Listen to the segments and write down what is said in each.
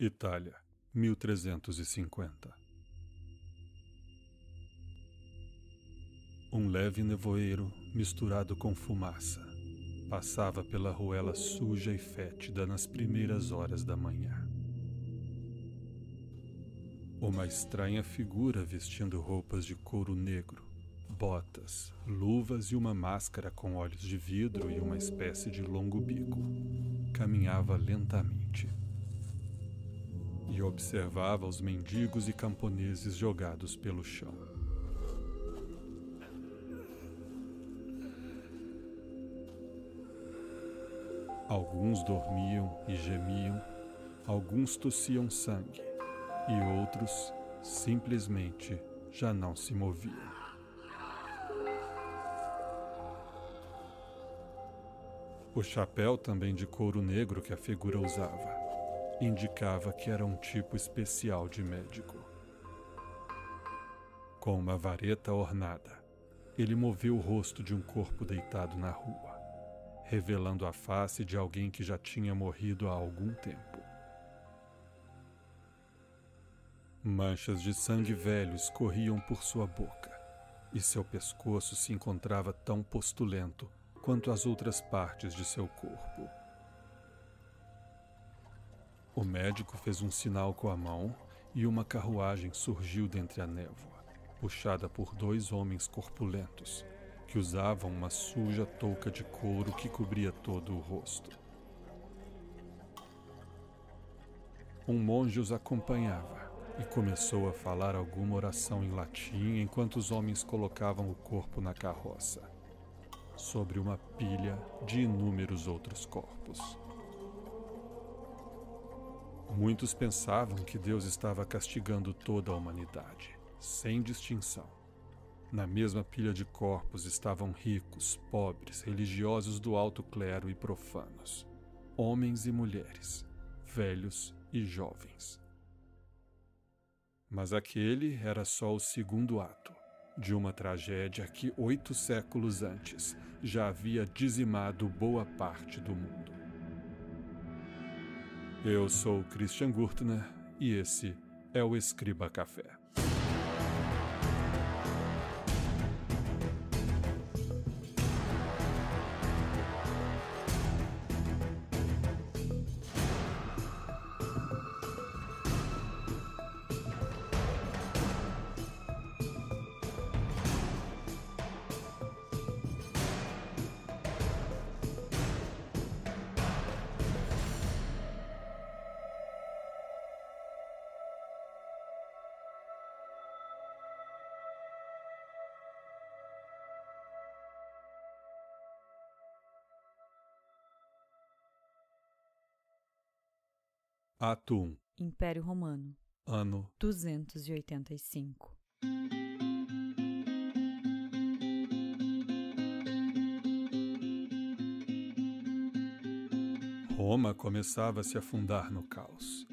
Itália, 1350. Um leve nevoeiro, misturado com fumaça, passava pela ruela suja e fétida nas primeiras horas da manhã. Uma estranha figura vestindo roupas de couro negro, botas, luvas e uma máscara com olhos de vidro e uma espécie de longo bico, caminhava lentamente e observava os mendigos e camponeses jogados pelo chão. Alguns dormiam e gemiam, alguns tossiam sangue e outros simplesmente já não se moviam. O chapéu, também de couro negro, que a figura usava, indicava que era um tipo especial de médico. Com uma vareta ornada, ele moveu o rosto de um corpo deitado na rua, revelando a face de alguém que já tinha morrido há algum tempo. Manchas de sangue velho escorriam por sua boca, e seu pescoço se encontrava tão postulento quanto as outras partes de seu corpo. O médico fez um sinal com a mão e uma carruagem surgiu dentre a névoa, puxada por dois homens corpulentos, que usavam uma suja touca de couro que cobria todo o rosto. Um monge os acompanhava e começou a falar alguma oração em latim enquanto os homens colocavam o corpo na carroça, sobre uma pilha de inúmeros outros corpos. Muitos pensavam que Deus estava castigando toda a humanidade, sem distinção. Na mesma pilha de corpos estavam ricos, pobres, religiosos do alto clero e profanos, homens e mulheres, velhos e jovens. Mas aquele era só o segundo ato de uma tragédia que 8 séculos antes já havia dizimado boa parte do mundo. Eu sou Christian Gurtner e esse é o Escriba Café. Ato 1. Império Romano, Ano 285. Roma começava a se afundar no caos.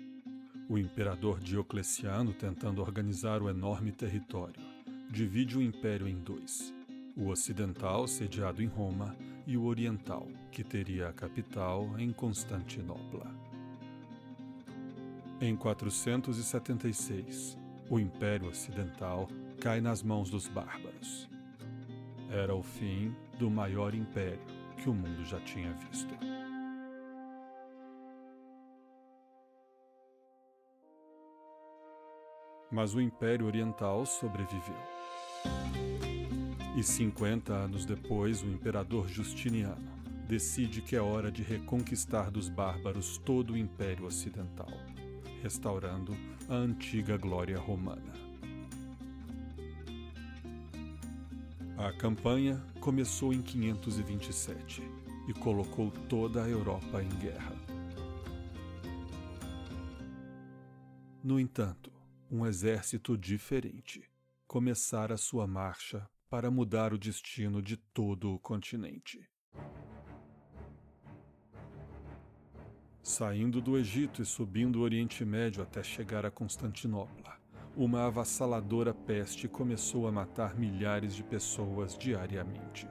O imperador Diocleciano, tentando organizar o enorme território, divide o império em 2. O ocidental, sediado em Roma, e o oriental, que teria a capital em Constantinopla. Em 476, o Império Ocidental cai nas mãos dos bárbaros. Era o fim do maior império que o mundo já tinha visto. Mas o Império Oriental sobreviveu. E 50 anos depois, o imperador Justiniano decide que é hora de reconquistar dos bárbaros todo o Império Ocidental, restaurando a antiga glória romana. A campanha começou em 527 e colocou toda a Europa em guerra. No entanto, um exército diferente começara sua marcha para mudar o destino de todo o continente. Saindo do Egito e subindo o Oriente Médio até chegar a Constantinopla, uma avassaladora peste começou a matar milhares de pessoas diariamente.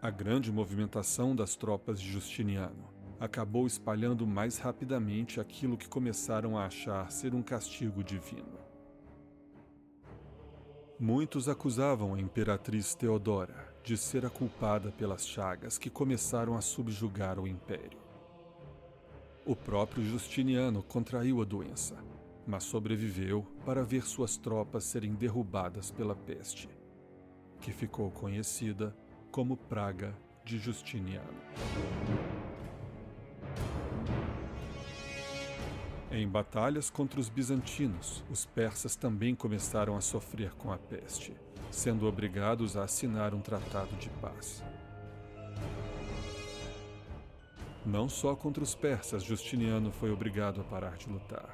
A grande movimentação das tropas de Justiniano acabou espalhando mais rapidamente aquilo que começaram a achar ser um castigo divino. Muitos acusavam a imperatriz Teodora de ser a culpada pelas chagas que começaram a subjugar o império. O próprio Justiniano contraiu a doença, mas sobreviveu para ver suas tropas serem derrubadas pela peste, que ficou conhecida como Praga de Justiniano. Em batalhas contra os bizantinos, os persas também começaram a sofrer com a peste, sendo obrigados a assinar um tratado de paz. Não só contra os persas Justiniano foi obrigado a parar de lutar.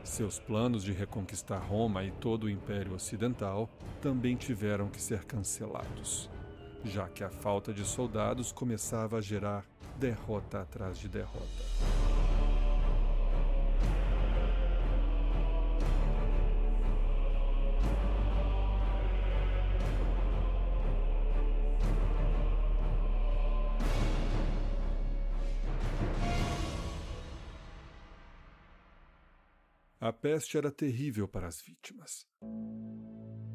Seus planos de reconquistar Roma e todo o Império Ocidental também tiveram que ser cancelados, já que a falta de soldados começava a gerar derrota atrás de derrota. A peste era terrível para as vítimas.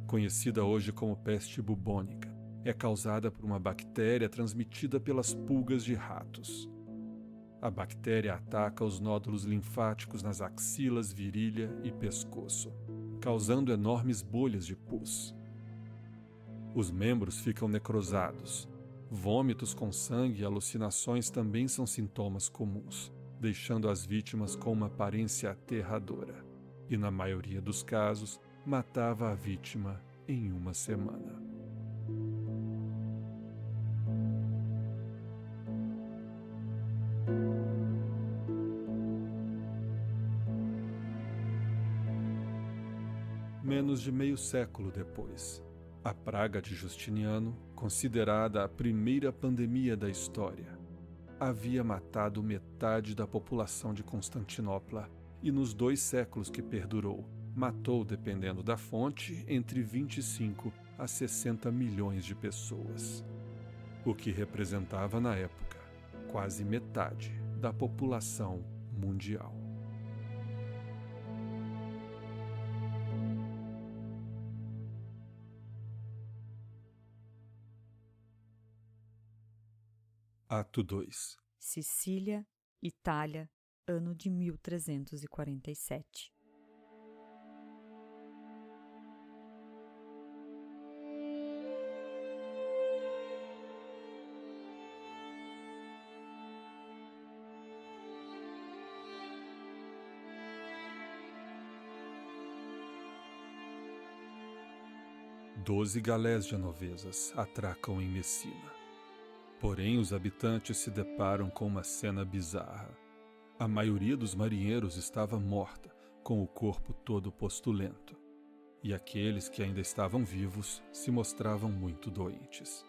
Conhecida hoje como peste bubônica, é causada por uma bactéria transmitida pelas pulgas de ratos. A bactéria ataca os nódulos linfáticos nas axilas, virilha e pescoço, causando enormes bolhas de pus. Os membros ficam necrosados. Vômitos com sangue e alucinações também são sintomas comuns, deixando as vítimas com uma aparência aterradora, e na maioria dos casos, matava a vítima em uma semana. Menos de meio século depois, a praga de Justiniano, considerada a primeira pandemia da história, havia matado metade da população de Constantinopla e nos 2 séculos que perdurou, matou, dependendo da fonte, entre 25 a 60 milhões de pessoas, o que representava na época quase metade da população mundial. Ato 2. Sicília, Itália, ano de 1347. Doze galés genovesas atracam em Messina. Porém, os habitantes se deparam com uma cena bizarra. A maioria dos marinheiros estava morta, com o corpo todo postulento, e aqueles que ainda estavam vivos se mostravam muito doentes.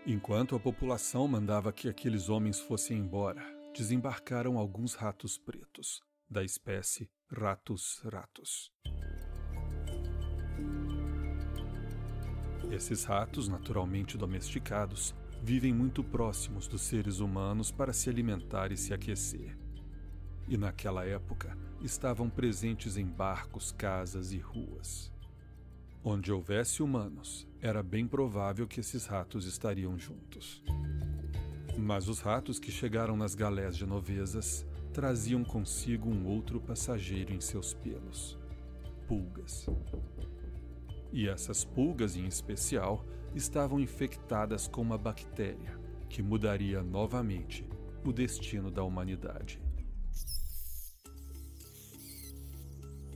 Enquanto a população mandava que aqueles homens fossem embora, desembarcaram alguns ratos pretos, da espécie Ratus ratus. Esses ratos, naturalmente domesticados, vivem muito próximos dos seres humanos para se alimentar e se aquecer. E naquela época, estavam presentes em barcos, casas e ruas. Onde houvesse humanos, era bem provável que esses ratos estariam juntos. Mas os ratos que chegaram nas galés genovesas traziam consigo um outro passageiro em seus pelos: pulgas. E essas pulgas, em especial, estavam infectadas com uma bactéria que mudaria novamente o destino da humanidade.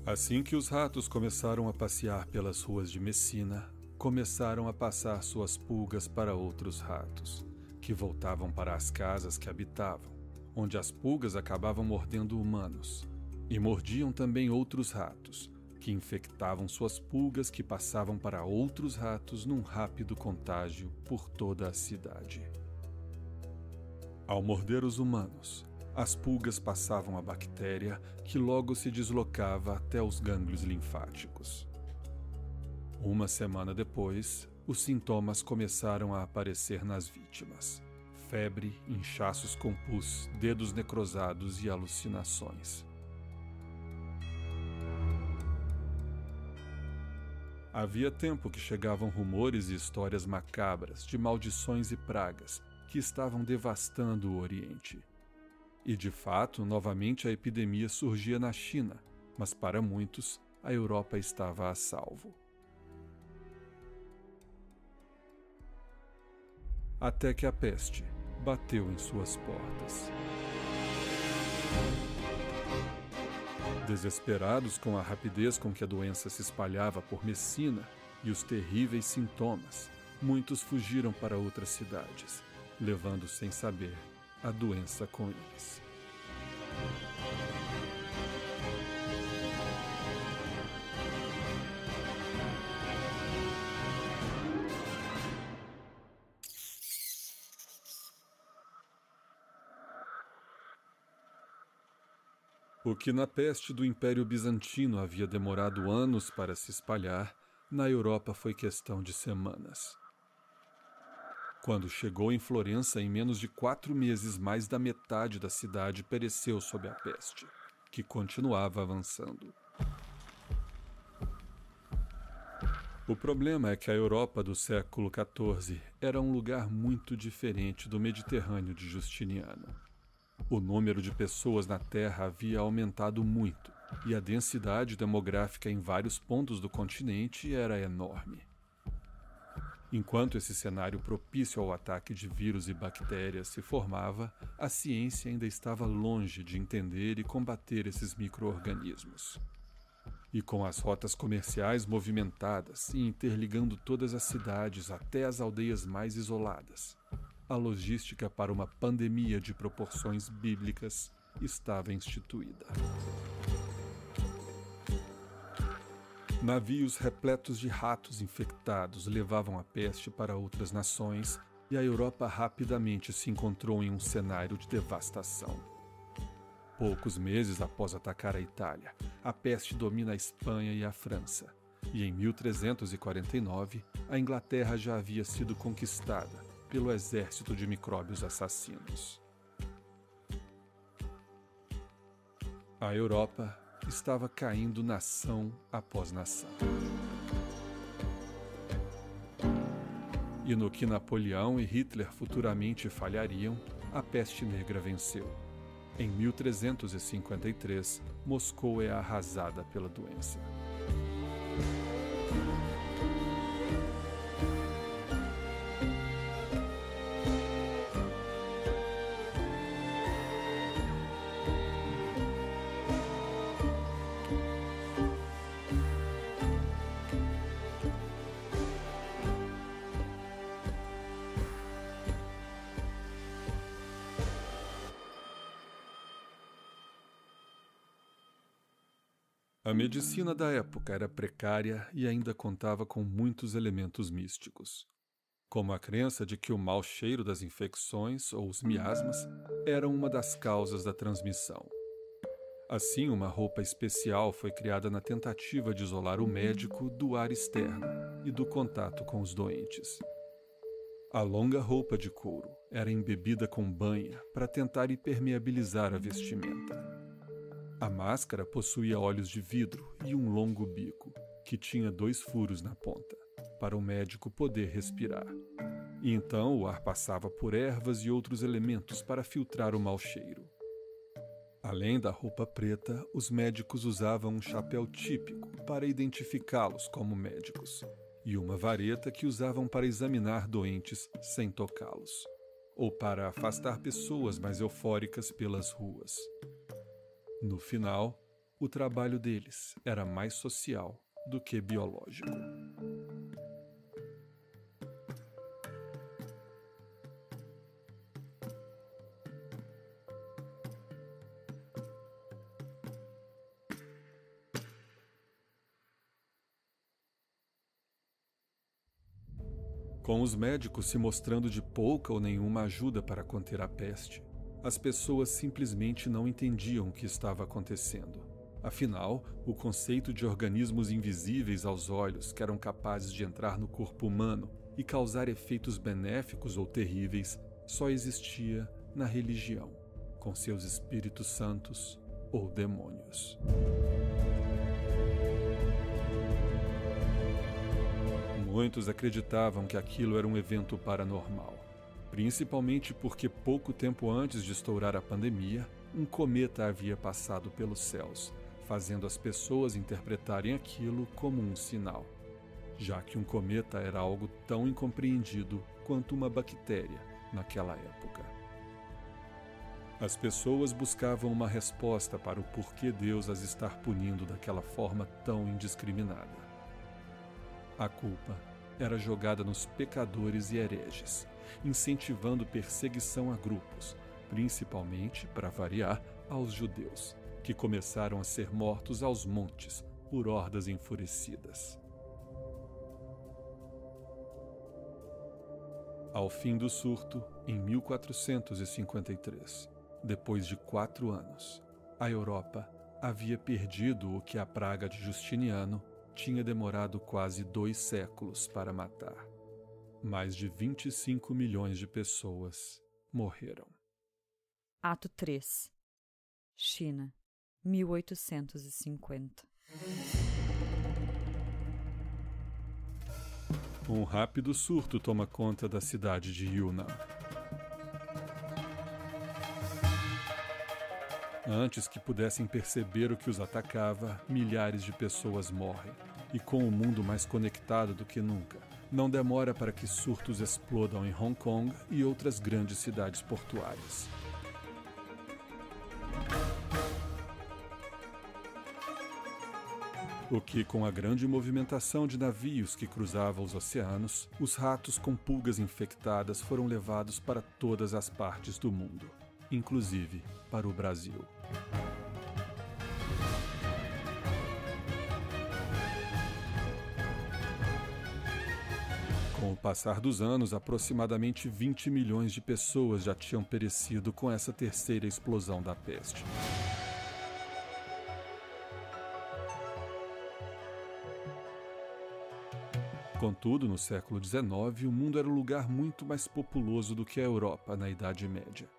Assim que os ratos começaram a passear pelas ruas de Messina, começaram a passar suas pulgas para outros ratos, que voltavam para as casas que habitavam, onde as pulgas acabavam mordendo humanos, e mordiam também outros ratos, que infectavam suas pulgas que passavam para outros ratos num rápido contágio por toda a cidade. Ao morder os humanos, as pulgas passavam a bactéria que logo se deslocava até os gânglios linfáticos. Uma semana depois, os sintomas começaram a aparecer nas vítimas: febre, inchaços com pus, dedos necrosados e alucinações. Havia tempo que chegavam rumores e histórias macabras de maldições e pragas que estavam devastando o Oriente. E de fato, novamente a epidemia surgia na China, mas para muitos, a Europa estava a salvo. Até que a peste bateu em suas portas. Desesperados com a rapidez com que a doença se espalhava por Messina e os terríveis sintomas, muitos fugiram para outras cidades, levando sem saber a doença com eles. O que na peste do Império Bizantino havia demorado anos para se espalhar, na Europa foi questão de semanas. Quando chegou em Florença, em menos de 4 meses, mais da metade da cidade pereceu sob a peste, que continuava avançando. O problema é que a Europa do século XIV era um lugar muito diferente do Mediterrâneo de Justiniano. O número de pessoas na Terra havia aumentado muito, e a densidade demográfica em vários pontos do continente era enorme. Enquanto esse cenário propício ao ataque de vírus e bactérias se formava, a ciência ainda estava longe de entender e combater esses micro-organismos. E com as rotas comerciais movimentadas e interligando todas as cidades até as aldeias mais isoladas, a logística para uma pandemia de proporções bíblicas estava instituída. Navios repletos de ratos infectados levavam a peste para outras nações e a Europa rapidamente se encontrou em um cenário de devastação. Poucos meses após atacar a Itália, a peste domina a Espanha e a França, e em 1349 a Inglaterra já havia sido conquistada pelo exército de micróbios assassinos. A Europa estava caindo nação após nação. E no que Napoleão e Hitler futuramente falhariam, a peste negra venceu. Em 1353, Moscou é arrasada pela doença. A medicina da época era precária e ainda contava com muitos elementos místicos, como a crença de que o mau cheiro das infecções, ou os miasmas, eram uma das causas da transmissão. Assim, uma roupa especial foi criada na tentativa de isolar o médico do ar externo e do contato com os doentes. A longa roupa de couro era embebida com banha para tentar impermeabilizar a vestimenta. A máscara possuía olhos de vidro e um longo bico, que tinha 2 furos na ponta, para o médico poder respirar. E então o ar passava por ervas e outros elementos para filtrar o mau cheiro. Além da roupa preta, os médicos usavam um chapéu típico para identificá-los como médicos, e uma vareta que usavam para examinar doentes sem tocá-los, ou para afastar pessoas mais eufóricas pelas ruas. No final, o trabalho deles era mais social do que biológico. Com os médicos se mostrando de pouca ou nenhuma ajuda para conter a peste, as pessoas simplesmente não entendiam o que estava acontecendo. Afinal, o conceito de organismos invisíveis aos olhos que eram capazes de entrar no corpo humano e causar efeitos benéficos ou terríveis só existia na religião, com seus espíritos santos ou demônios. Muitos acreditavam que aquilo era um evento paranormal, principalmente porque pouco tempo antes de estourar a pandemia, um cometa havia passado pelos céus, fazendo as pessoas interpretarem aquilo como um sinal, já que um cometa era algo tão incompreendido quanto uma bactéria naquela época. As pessoas buscavam uma resposta para o porquê Deus as estar punindo daquela forma tão indiscriminada. A culpa era jogada nos pecadores e hereges, incentivando perseguição a grupos, principalmente, para variar, aos judeus, que começaram a ser mortos aos montes por hordas enfurecidas. Ao fim do surto, em 1453, depois de 4 anos, a Europa havia perdido o que a praga de Justiniano tinha demorado quase 2 séculos para matar. Mais de 25 milhões de pessoas morreram. Ato 3. China, 1850. Um rápido surto toma conta da cidade de Yunnan. Antes que pudessem perceber o que os atacava, milhares de pessoas morrem. E com o mundo mais conectado do que nunca, não demora para que surtos explodam em Hong Kong e outras grandes cidades portuárias. O que, com a grande movimentação de navios que cruzavam os oceanos, os ratos com pulgas infectadas foram levados para todas as partes do mundo, inclusive para o Brasil. Com o passar dos anos, aproximadamente 20 milhões de pessoas já tinham perecido com essa terceira explosão da peste. Contudo, no século XIX, o mundo era um lugar muito mais populoso do que a Europa na Idade Média.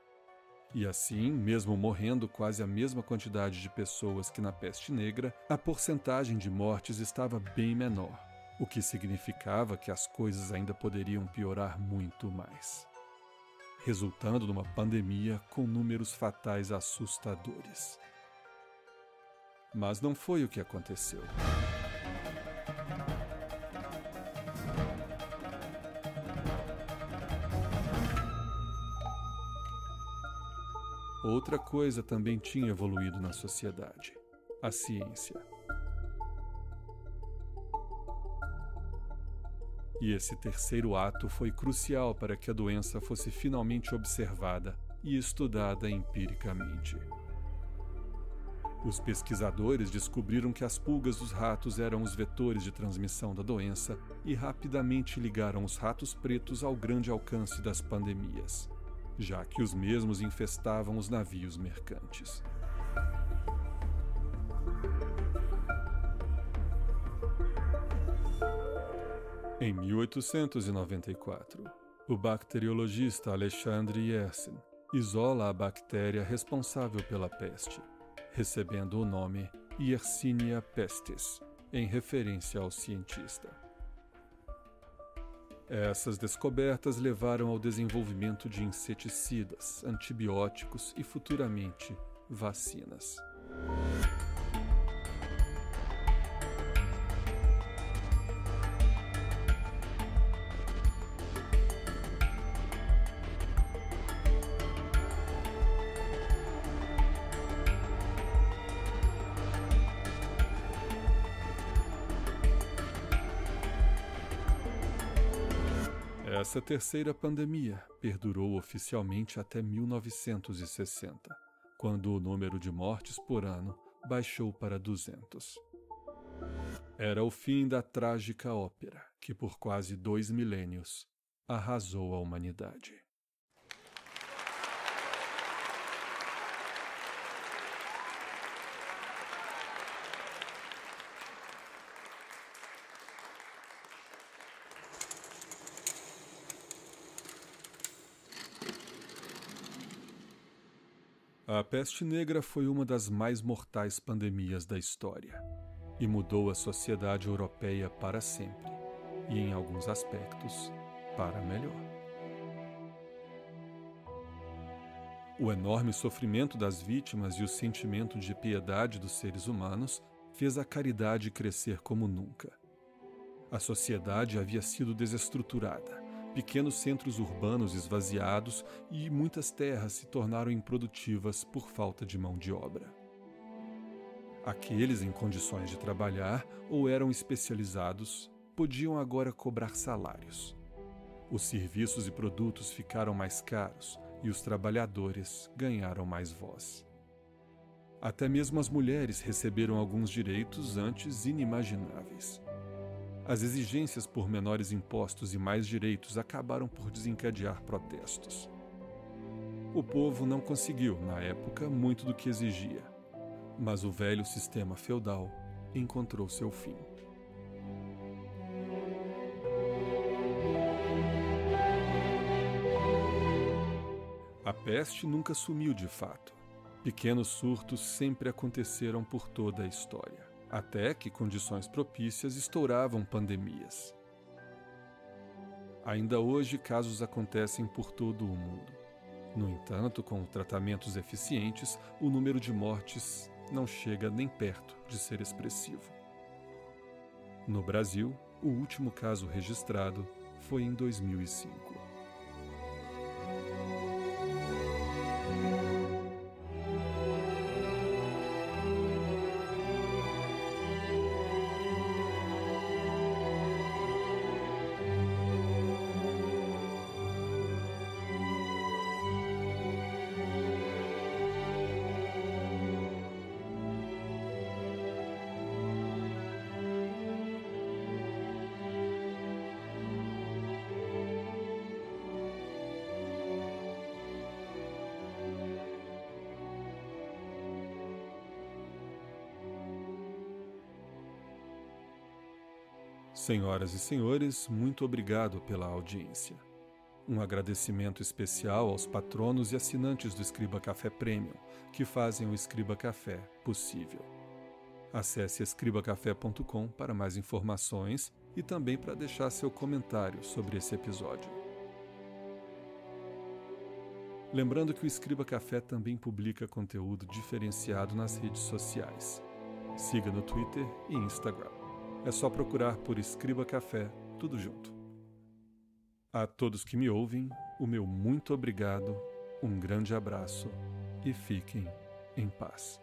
E assim, mesmo morrendo quase a mesma quantidade de pessoas que na peste negra, a porcentagem de mortes estava bem menor, o que significava que as coisas ainda poderiam piorar muito mais, resultando numa pandemia com números fatais assustadores. Mas não foi o que aconteceu. Outra coisa também tinha evoluído na sociedade: a ciência. E esse terceiro ato foi crucial para que a doença fosse finalmente observada e estudada empiricamente. Os pesquisadores descobriram que as pulgas dos ratos eram os vetores de transmissão da doença e rapidamente ligaram os ratos pretos ao grande alcance das pandemias, já que os mesmos infestavam os navios mercantes. Em 1894, o bacteriologista Alexandre Yersin isola a bactéria responsável pela peste, recebendo o nome Yersinia pestis, em referência ao cientista. Essas descobertas levaram ao desenvolvimento de inseticidas, antibióticos e, futuramente, vacinas. Essa terceira pandemia perdurou oficialmente até 1960, quando o número de mortes por ano baixou para 200. Era o fim da trágica ópera que, por quase 2 milênios, arrasou a humanidade. A peste negra foi uma das mais mortais pandemias da história e mudou a sociedade europeia para sempre e, em alguns aspectos, para melhor. O enorme sofrimento das vítimas e o sentimento de piedade dos seres humanos fez a caridade crescer como nunca. A sociedade havia sido desestruturada, pequenos centros urbanos esvaziados e muitas terras se tornaram improdutivas por falta de mão de obra. Aqueles em condições de trabalhar ou eram especializados podiam agora cobrar salários. Os serviços e produtos ficaram mais caros e os trabalhadores ganharam mais voz. Até mesmo as mulheres receberam alguns direitos antes inimagináveis. As exigências por menores impostos e mais direitos acabaram por desencadear protestos. O povo não conseguiu, na época, muito do que exigia, mas o velho sistema feudal encontrou seu fim. A peste nunca sumiu de fato. Pequenos surtos sempre aconteceram por toda a história, até que condições propícias estouravam pandemias. Ainda hoje, casos acontecem por todo o mundo. No entanto, com tratamentos eficientes, o número de mortes não chega nem perto de ser expressivo. No Brasil, o último caso registrado foi em 2005. Senhoras e senhores, muito obrigado pela audiência. Um agradecimento especial aos patronos e assinantes do Escriba Café Premium, que fazem o Escriba Café possível. Acesse escribacafé.com para mais informações e também para deixar seu comentário sobre esse episódio. Lembrando que o Escriba Café também publica conteúdo diferenciado nas redes sociais. Siga no Twitter e Instagram. É só procurar por Escriba Café, tudo junto. A todos que me ouvem, o meu muito obrigado, um grande abraço e fiquem em paz.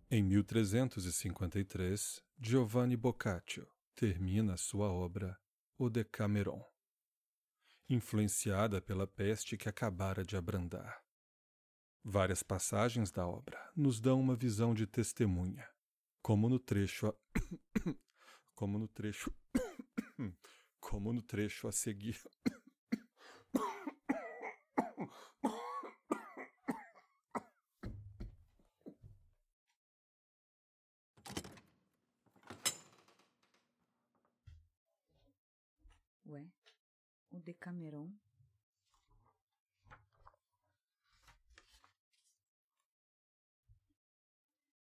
Em 1353, Giovanni Boccaccio termina sua obra O Decameron, influenciada pela peste que acabara de abrandar. Várias passagens da obra nos dão uma visão de testemunha, como no trecho a seguir. Ué, o Decameron?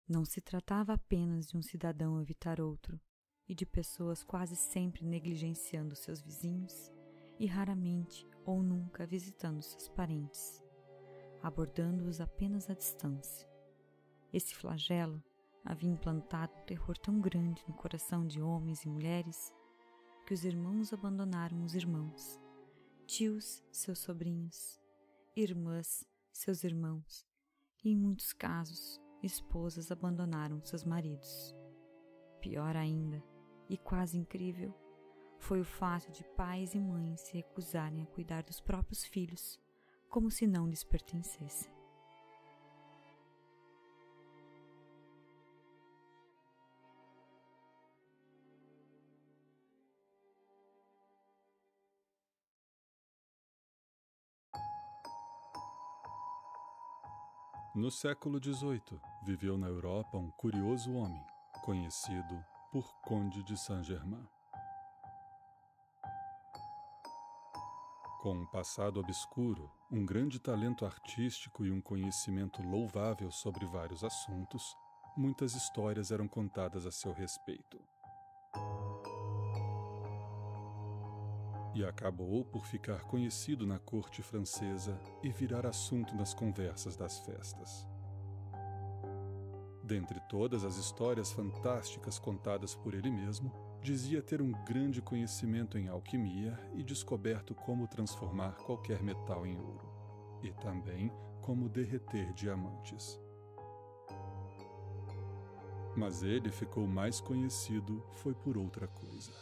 Não se tratava apenas de um cidadão evitar outro, e de pessoas quase sempre negligenciando seus vizinhos e raramente ou nunca visitando seus parentes, abordando-os apenas à distância. Esse flagelo havia implantado um terror tão grande no coração de homens e mulheres que os irmãos abandonaram os irmãos, tios seus sobrinhos, irmãs seus irmãos e, em muitos casos, esposas abandonaram seus maridos. Pior ainda, e quase incrível, foi o fato de pais e mães se recusarem a cuidar dos próprios filhos, como se não lhes pertencessem. No século XVIII, viveu na Europa um curioso homem, conhecido por Conde de Saint-Germain. Com um passado obscuro, um grande talento artístico e um conhecimento louvável sobre vários assuntos, muitas histórias eram contadas a seu respeito. E acabou por ficar conhecido na corte francesa e virar assunto nas conversas das festas. Dentre todas as histórias fantásticas contadas por ele mesmo, dizia ter um grande conhecimento em alquimia e descoberto como transformar qualquer metal em ouro, e também como derreter diamantes. Mas ele ficou mais conhecido foi por outra coisa.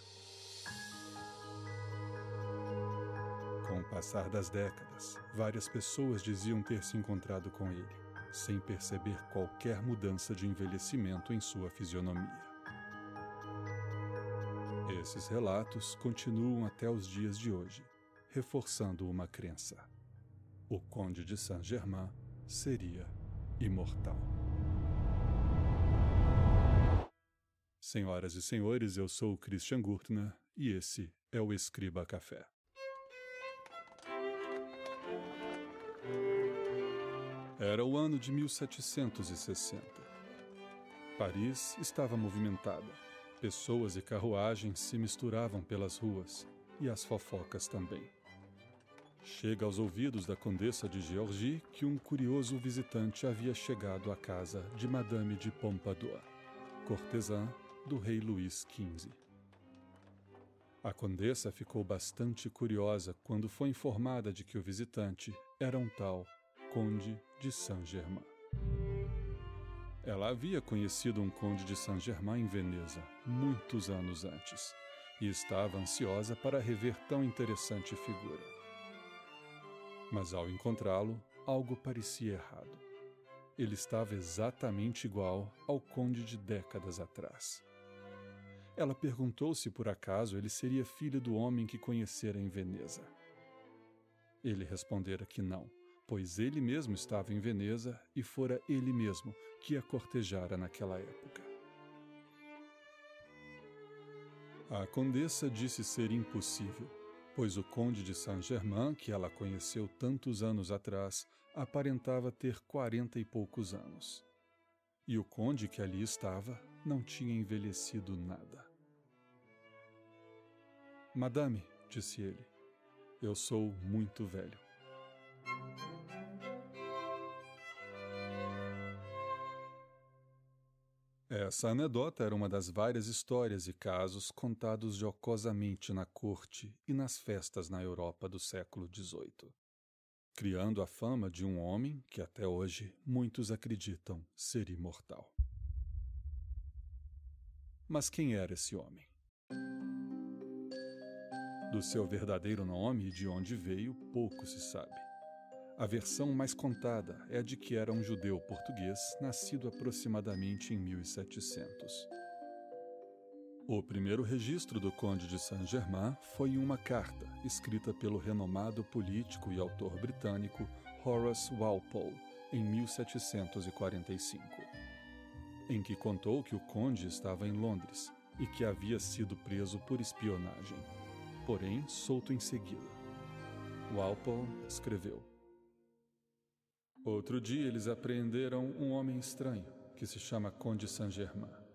Com o passar das décadas, várias pessoas diziam ter se encontrado com ele, sem perceber qualquer mudança de envelhecimento em sua fisionomia. Esses relatos continuam até os dias de hoje, reforçando uma crença: o Conde de Saint-Germain seria imortal. Senhoras e senhores, eu sou o Christian Gurtner e esse é o Escriba Café. Era o ano de 1760. Paris estava movimentada. Pessoas e carruagens se misturavam pelas ruas, e as fofocas também. Chega aos ouvidos da Condessa de Georgie que um curioso visitante havia chegado à casa de Madame de Pompadour, cortesã do rei Luís XV. A Condessa ficou bastante curiosa quando foi informada de que o visitante era um tal Conde de Saint-Germain. Ela havia conhecido um Conde de Saint-Germain em Veneza, muitos anos antes, e estava ansiosa para rever tão interessante figura. Mas ao encontrá-lo, algo parecia errado. Ele estava exatamente igual ao Conde de décadas atrás. Ela perguntou se por acaso ele seria filho do homem que conhecera em Veneza. Ele respondera que não, pois ele mesmo estava em Veneza e fora ele mesmo que a cortejara naquela época. A condessa disse ser impossível, pois o Conde de Saint-Germain, que ela conheceu tantos anos atrás, aparentava ter 40 e poucos anos. E o conde que ali estava não tinha envelhecido nada. Madame, disse ele, eu sou muito velho. Essa anedota era uma das várias histórias e casos contados jocosamente na corte e nas festas na Europa do século XVIII, criando a fama de um homem que até hoje muitos acreditam ser imortal. Mas quem era esse homem? Do seu verdadeiro nome e de onde veio, pouco se sabe. A versão mais contada é a de que era um judeu português nascido aproximadamente em 1700. O primeiro registro do Conde de Saint-Germain foi em uma carta escrita pelo renomado político e autor britânico Horace Walpole, em 1745, em que contou que o conde estava em Londres e que havia sido preso por espionagem, porém solto em seguida. Walpole escreveu: Outro dia eles apreenderam um homem estranho, que se chama Conde Saint-Germain.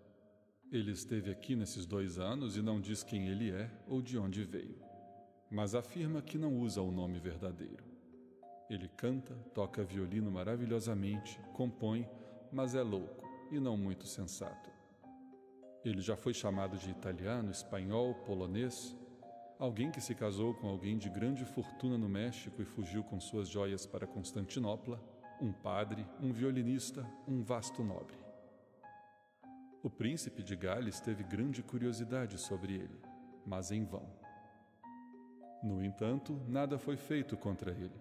Ele esteve aqui nesses 2 anos e não diz quem ele é ou de onde veio, mas afirma que não usa o nome verdadeiro. Ele canta, toca violino maravilhosamente, compõe, mas é louco e não muito sensato. Ele já foi chamado de italiano, espanhol, polonês, alguém que se casou com alguém de grande fortuna no México e fugiu com suas joias para Constantinopla, um padre, um violinista, um vasto nobre. O príncipe de Gales teve grande curiosidade sobre ele, mas em vão. No entanto, nada foi feito contra ele.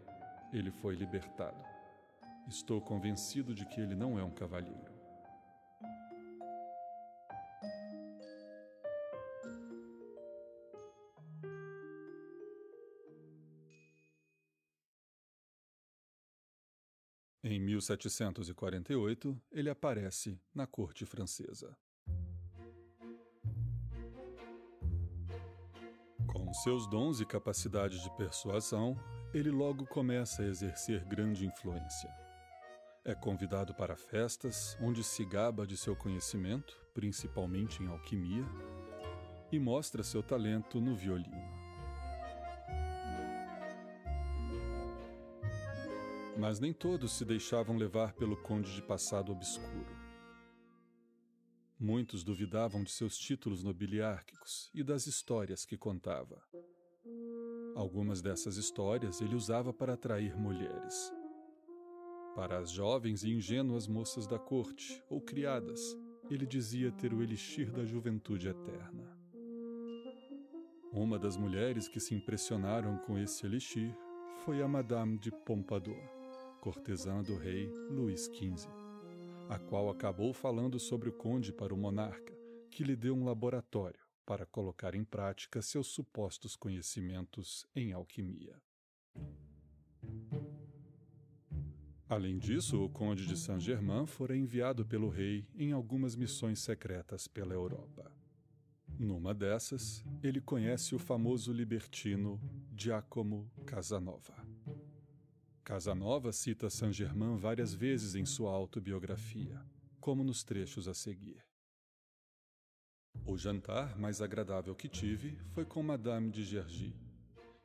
Ele foi libertado. Estou convencido de que ele não é um cavalheiro. Em 1748, ele aparece na corte francesa. Com seus dons e capacidade de persuasão, ele logo começa a exercer grande influência. É convidado para festas, onde se gaba de seu conhecimento, principalmente em alquimia, e mostra seu talento no violino. Mas nem todos se deixavam levar pelo conde de passado obscuro. Muitos duvidavam de seus títulos nobiliárquicos e das histórias que contava. Algumas dessas histórias ele usava para atrair mulheres. Para as jovens e ingênuas moças da corte, ou criadas, ele dizia ter o elixir da juventude eterna. Uma das mulheres que se impressionaram com esse elixir foi a Madame de Pompadour, cortesã do rei Luís XV, a qual acabou falando sobre o conde para o monarca, que lhe deu um laboratório para colocar em prática seus supostos conhecimentos em alquimia. Além disso, o conde de Saint-Germain fora enviado pelo rei em algumas missões secretas pela Europa. Numa dessas, ele conhece o famoso libertino Giacomo Casanova. Casanova cita Saint-Germain várias vezes em sua autobiografia, como nos trechos a seguir. O jantar mais agradável que tive foi com Madame de Gergy,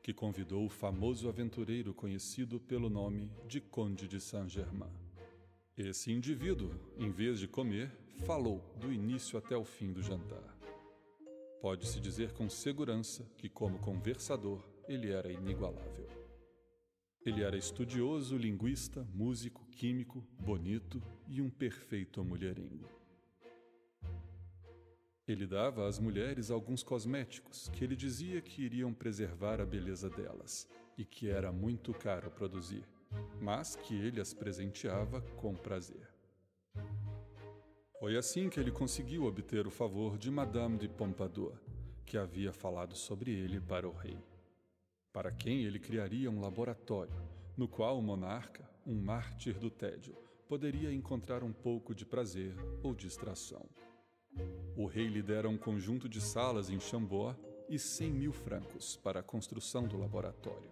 que convidou o famoso aventureiro conhecido pelo nome de Conde de Saint-Germain. Esse indivíduo, em vez de comer, falou do início até o fim do jantar. Pode-se dizer com segurança que, como conversador, ele era inigualável. Ele era estudioso, linguista, músico, químico, bonito e um perfeito mulherengo. Ele dava às mulheres alguns cosméticos que ele dizia que iriam preservar a beleza delas e que era muito caro produzir, mas que ele as presenteava com prazer. Foi assim que ele conseguiu obter o favor de Madame de Pompadour, que havia falado sobre ele para o rei, para quem ele criaria um laboratório, no qual o monarca, um mártir do tédio, poderia encontrar um pouco de prazer ou distração. O rei lhe dera um conjunto de salas em Chambord e 100.000 francos para a construção do laboratório.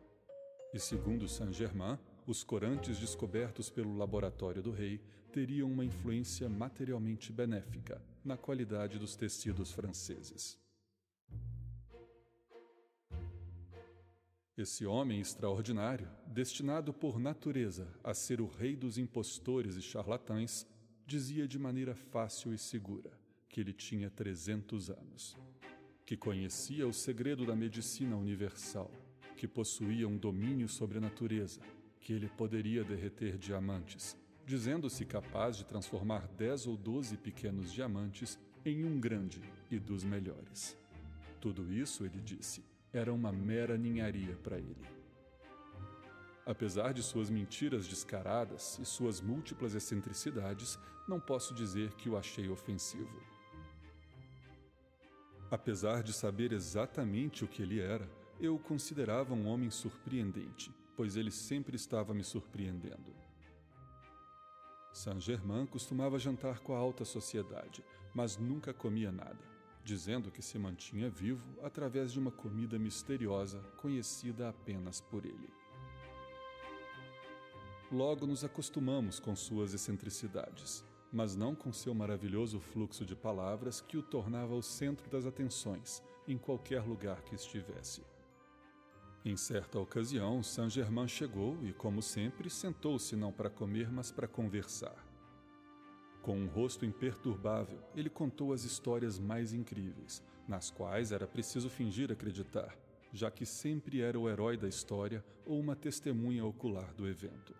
E segundo Saint-Germain, os corantes descobertos pelo laboratório do rei teriam uma influência materialmente benéfica na qualidade dos tecidos franceses. Esse homem extraordinário, destinado por natureza a ser o rei dos impostores e charlatães, dizia de maneira fácil e segura que ele tinha 300 anos, que conhecia o segredo da medicina universal, que possuía um domínio sobre a natureza, que ele poderia derreter diamantes, dizendo-se capaz de transformar 10 ou 12 pequenos diamantes em um grande e dos melhores. Tudo isso, ele disse, era uma mera ninharia para ele. Apesar de suas mentiras descaradas e suas múltiplas excentricidades, não posso dizer que o achei ofensivo. Apesar de saber exatamente o que ele era, eu o considerava um homem surpreendente, pois ele sempre estava me surpreendendo. Saint-Germain costumava jantar com a alta sociedade, mas nunca comia nada, dizendo que se mantinha vivo através de uma comida misteriosa conhecida apenas por ele. Logo nos acostumamos com suas excentricidades, mas não com seu maravilhoso fluxo de palavras que o tornava o centro das atenções em qualquer lugar que estivesse. Em certa ocasião, Saint-Germain chegou e, como sempre, sentou-se não para comer, mas para conversar. Com um rosto imperturbável, ele contou as histórias mais incríveis, nas quais era preciso fingir acreditar, já que sempre era o herói da história ou uma testemunha ocular do evento.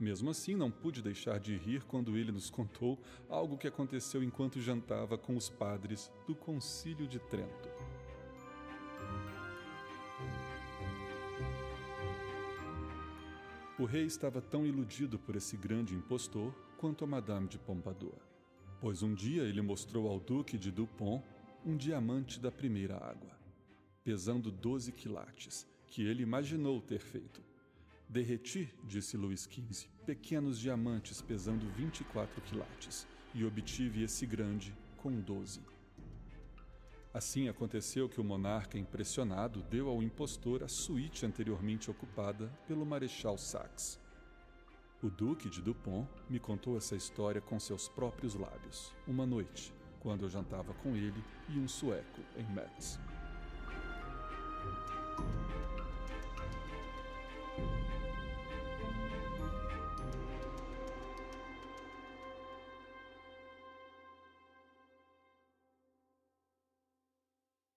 Mesmo assim, não pude deixar de rir quando ele nos contou algo que aconteceu enquanto jantava com os padres do Concílio de Trento. O rei estava tão iludido por esse grande impostor quanto a Madame de Pompadour, pois um dia ele mostrou ao Duque de Dupont um diamante da primeira água, pesando 12 quilates, que ele imaginou ter feito. Derreti, disse Luís XV, pequenos diamantes pesando 24 quilates, e obtive esse grande com 12. Assim aconteceu que o monarca, impressionado, deu ao impostor a suíte anteriormente ocupada pelo Marechal Saxe. O Duque de Dupont me contou essa história com seus próprios lábios, uma noite, quando eu jantava com ele e um sueco em Metz.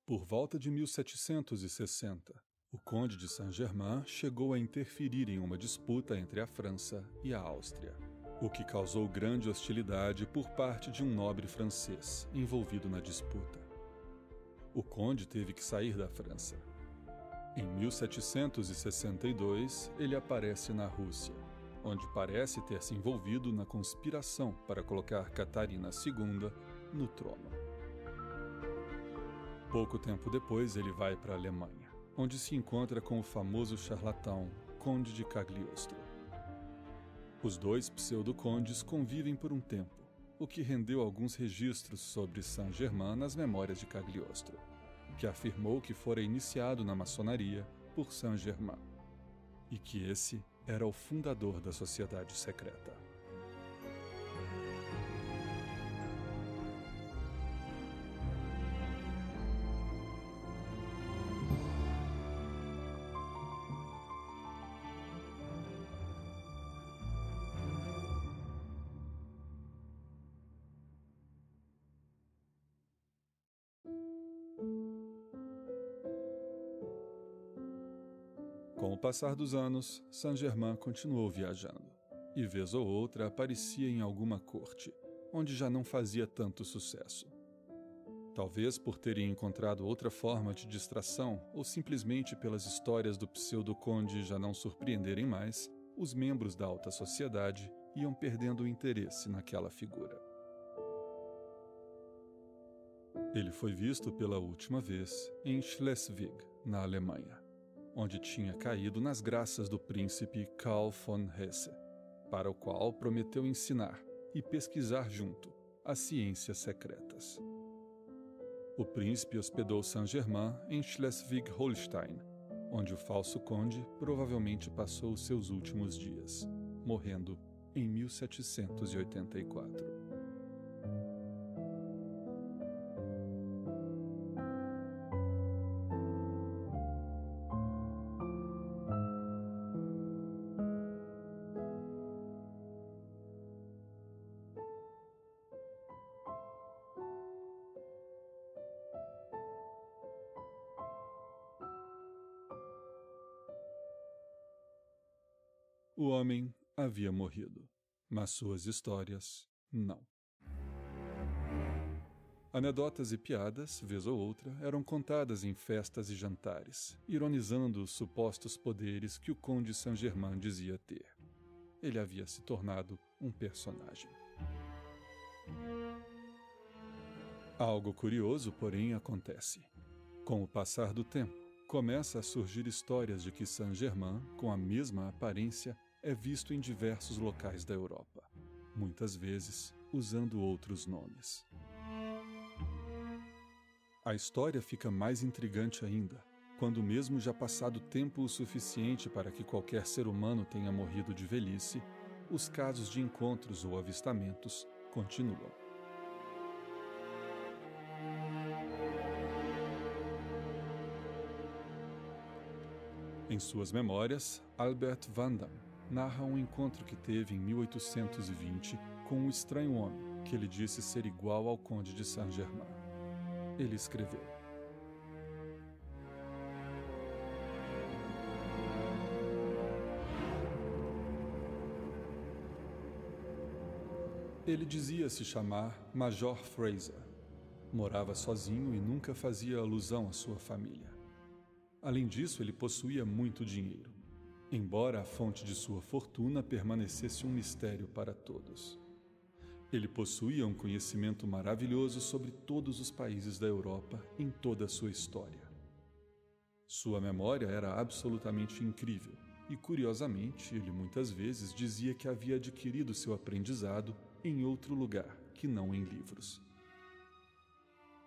Por volta de 1760, o Conde de Saint-Germain chegou a interferir em uma disputa entre a França e a Áustria, o que causou grande hostilidade por parte de um nobre francês envolvido na disputa. O conde teve que sair da França. Em 1762, ele aparece na Rússia, onde parece ter se envolvido na conspiração para colocar Catarina II no trono. Pouco tempo depois, ele vai para a Alemanha, onde se encontra com o famoso charlatão Conde de Cagliostro. Os dois pseudo-condes convivem por um tempo, o que rendeu alguns registros sobre Saint-Germain nas memórias de Cagliostro, que afirmou que fora iniciado na maçonaria por Saint-Germain, e que esse era o fundador da sociedade secreta. Com o passar dos anos, Saint-Germain continuou viajando, e vez ou outra aparecia em alguma corte, onde já não fazia tanto sucesso. Talvez por terem encontrado outra forma de distração ou simplesmente pelas histórias do pseudo-conde já não surpreenderem mais, os membros da alta sociedade iam perdendo o interesse naquela figura. Ele foi visto pela última vez em Schleswig, na Alemanha, onde tinha caído nas graças do príncipe Karl von Hesse, para o qual prometeu ensinar e pesquisar junto as ciências secretas. O príncipe hospedou Saint-Germain em Schleswig-Holstein, onde o falso conde provavelmente passou os seus últimos dias, morrendo em 1784. O homem havia morrido, mas suas histórias não. Anedotas e piadas, vez ou outra, eram contadas em festas e jantares, ironizando os supostos poderes que o Conde Saint-Germain dizia ter. Ele havia se tornado um personagem. Algo curioso, porém, acontece. Com o passar do tempo, começa a surgir histórias de que Saint-Germain, com a mesma aparência, é visto em diversos locais da Europa, muitas vezes usando outros nomes. A história fica mais intrigante ainda, quando mesmo já passado tempo o suficiente para que qualquer ser humano tenha morrido de velhice, os casos de encontros ou avistamentos continuam. Em suas memórias, Albert Van Damme narra um encontro que teve em 1820 com um estranho homem que ele disse ser igual ao Conde de Saint-Germain. Ele escreveu: ele dizia se chamar Major Fraser. Morava sozinho e nunca fazia alusão à sua família. Além disso, ele possuía muito dinheiro, embora a fonte de sua fortuna permanecesse um mistério para todos. Ele possuía um conhecimento maravilhoso sobre todos os países da Europa em toda a sua história. Sua memória era absolutamente incrível e, curiosamente, ele muitas vezes dizia que havia adquirido seu aprendizado em outro lugar que não em livros.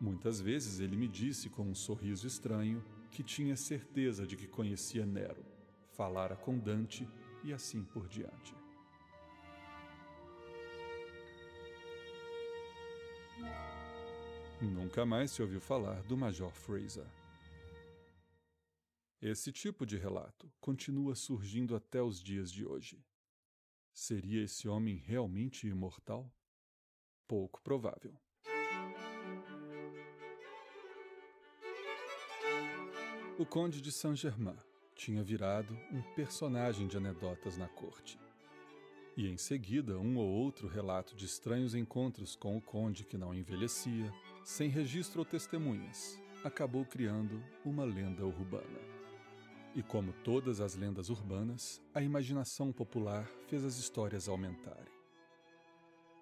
Muitas vezes ele me disse com um sorriso estranho que tinha certeza de que conhecia Nero, falara com Dante e assim por diante. Nunca mais se ouviu falar do Major Fraser. Esse tipo de relato continua surgindo até os dias de hoje. Seria esse homem realmente imortal? Pouco provável. O Conde de Saint-Germain tinha virado um personagem de anedotas na corte. E em seguida, um ou outro relato de estranhos encontros com o conde que não envelhecia, sem registro ou testemunhas, acabou criando uma lenda urbana. E como todas as lendas urbanas, a imaginação popular fez as histórias aumentarem.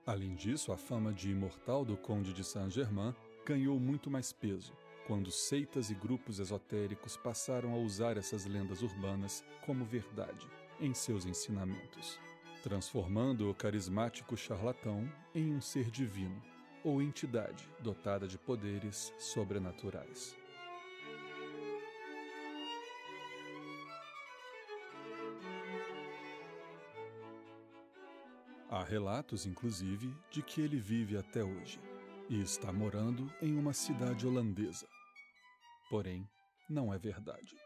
Além disso, a fama de imortal do Conde de Saint-Germain ganhou muito mais peso, quando seitas e grupos esotéricos passaram a usar essas lendas urbanas como verdade em seus ensinamentos, transformando o carismático charlatão em um ser divino ou entidade dotada de poderes sobrenaturais. Há relatos, inclusive, de que ele vive até hoje e está morando em uma cidade holandesa. Porém, não é verdade.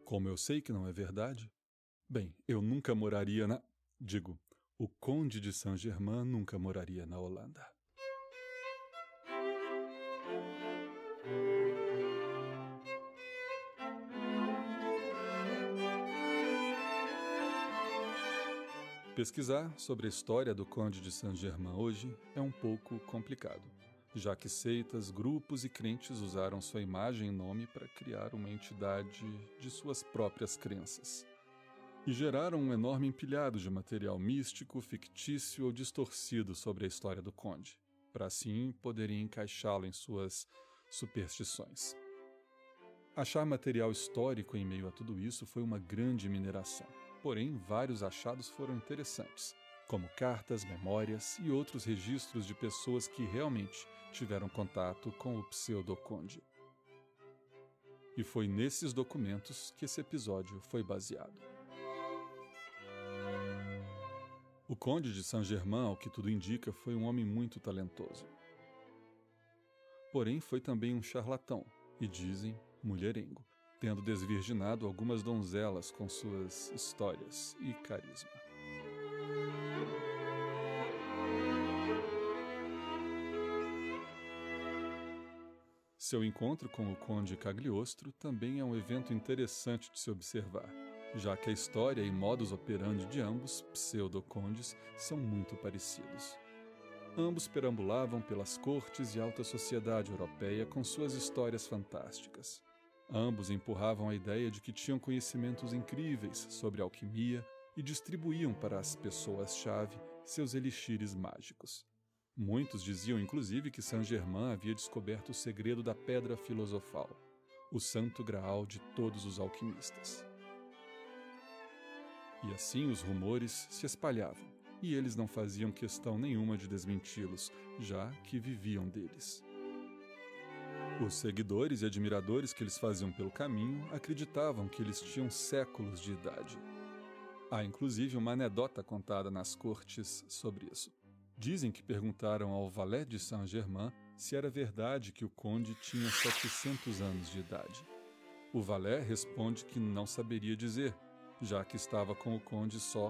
Como eu sei que não é verdade? Bem, eu nunca moraria o Conde de Saint-Germain nunca moraria na Holanda. Pesquisar sobre a história do Conde de Saint-Germain hoje é um pouco complicado, já que seitas, grupos e crentes usaram sua imagem e nome para criar uma entidade de suas próprias crenças. E geraram um enorme empilhado de material místico, fictício ou distorcido sobre a história do conde, para assim poderem encaixá-lo em suas superstições. Achar material histórico em meio a tudo isso foi uma grande mineração, porém vários achados foram interessantes, como cartas, memórias e outros registros de pessoas que realmente tiveram contato com o pseudo-conde. E foi nesses documentos que esse episódio foi baseado. O Conde de Saint-Germain, ao que tudo indica, foi um homem muito talentoso. Porém, foi também um charlatão, e dizem mulherengo, tendo desvirginado algumas donzelas com suas histórias e carisma. Seu encontro com o Conde Cagliostro também é um evento interessante de se observar, já que a história e modus operandi de ambos pseudo-condes são muito parecidos. Ambos perambulavam pelas cortes e alta sociedade europeia com suas histórias fantásticas. Ambos empurravam a ideia de que tinham conhecimentos incríveis sobre alquimia e distribuíam para as pessoas-chave seus elixires mágicos. Muitos diziam, inclusive, que Saint-Germain havia descoberto o segredo da Pedra Filosofal, o santo graal de todos os alquimistas. E assim os rumores se espalhavam, e eles não faziam questão nenhuma de desmenti-los, já que viviam deles. Os seguidores e admiradores que eles faziam pelo caminho acreditavam que eles tinham séculos de idade. Há inclusive uma anedota contada nas cortes sobre isso. Dizem que perguntaram ao valet de Saint-Germain se era verdade que o conde tinha 700 anos de idade. O valet responde que não saberia dizer, já que estava com o conde só